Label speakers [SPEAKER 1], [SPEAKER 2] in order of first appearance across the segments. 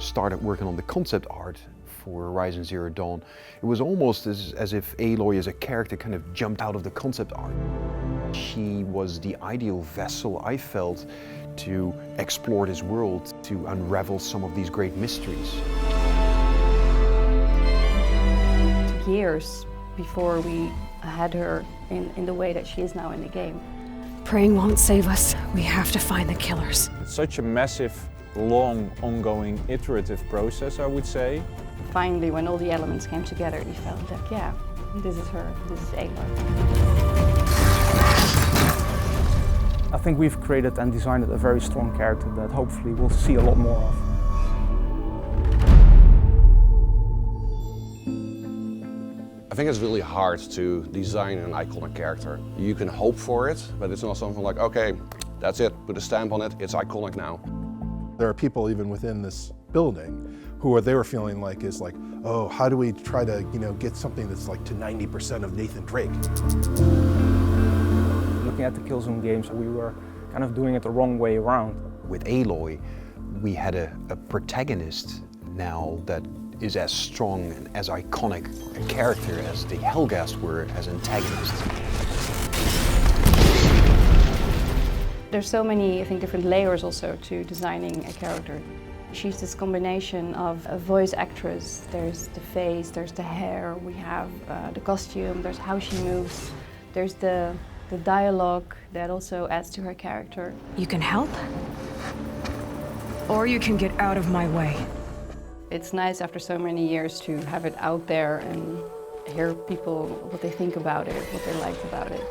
[SPEAKER 1] started working on the concept art for Horizon Zero Dawn, it was almost as if Aloy as a character kind of jumped out of the concept art. She was the ideal vessel, I felt, to explore this world, to unravel some of these great mysteries.
[SPEAKER 2] It took years before we had her in the way that she is now in the game.
[SPEAKER 3] Praying won't save us. We have to find the killers.
[SPEAKER 4] It's such a massive, long, ongoing, iterative process, I would say.
[SPEAKER 2] Finally, when all the elements came together, we felt like, yeah, this is her, this is Aloy.
[SPEAKER 5] I think we've created and designed a very strong character that hopefully we'll see a lot more of.
[SPEAKER 6] I think it's really hard to design an iconic character. You can hope for it, but it's not something like, okay, that's it, put a stamp on it, it's iconic now.
[SPEAKER 7] There are people even within this building who they were feeling like is like, oh, how do we try to, get something that's like to 90% of Nathan Drake?
[SPEAKER 5] Looking at the Killzone games, we were kind of doing it the wrong way around.
[SPEAKER 1] With Aloy, we had a protagonist now that is as strong and as iconic a character as the Helghast were as antagonists.
[SPEAKER 2] There's so many, I think, different layers also to designing a character. She's this combination of a voice actress, there's the face, there's the hair, we have the costume, there's how she moves, there's the dialogue that also adds to her character.
[SPEAKER 3] You can help, or you can get out of my way.
[SPEAKER 2] It's nice after so many years to have it out there and hear people, what they think about it, what they liked about it.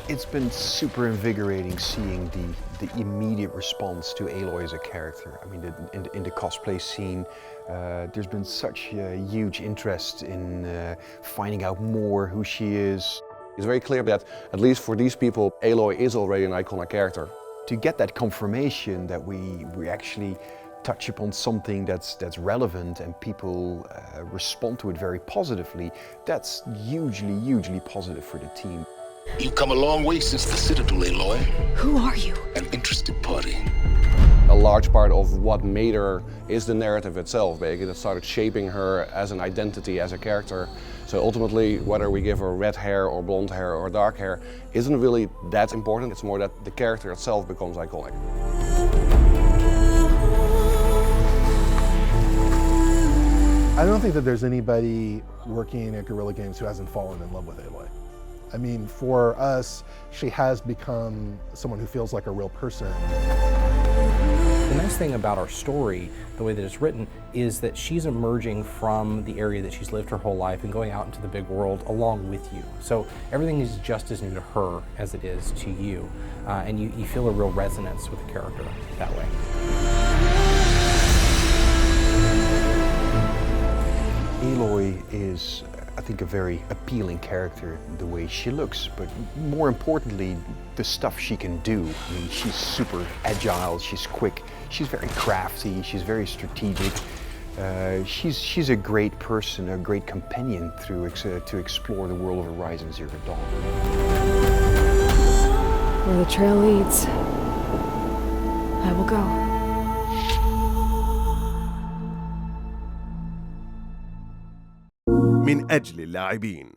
[SPEAKER 1] It's been super invigorating seeing the immediate response to Aloy as a character. I mean, in the cosplay scene, there's been such a huge interest in finding out more who she is.
[SPEAKER 6] It's very clear that, at least for these people, Aloy is already an iconic character.
[SPEAKER 1] To get that confirmation that we actually touch upon something that's relevant and people respond to it very positively, that's hugely positive for the team.
[SPEAKER 8] You've come a long way since the Citadel, Aloy.
[SPEAKER 3] Who are you?
[SPEAKER 8] An interested party.
[SPEAKER 6] A large part of what made her is the narrative itself, basically, that started shaping her as an identity, as a character. So ultimately, whether we give her red hair or blonde hair or dark hair isn't really that important. It's more that the character itself becomes iconic.
[SPEAKER 7] I don't think that there's anybody working at Guerrilla Games who hasn't fallen in love with Aloy. I mean, for us, she has become someone who feels like a real person.
[SPEAKER 9] The nice thing about our story, the way that it's written, is that she's emerging from the area that she's lived her whole life and going out into the big world along with you. So everything is just as new to her as it is to you, and you feel a real resonance with the character that way.
[SPEAKER 1] Aloy is, I think, a very appealing character, the way she looks, but more importantly, the stuff she can do. I mean, she's super agile, she's quick, she's very crafty, she's very strategic. She's a great person, a great companion to explore the world of Horizon Zero Dawn.
[SPEAKER 3] Where the trail leads, I will go.
[SPEAKER 10] من أجل اللاعبين.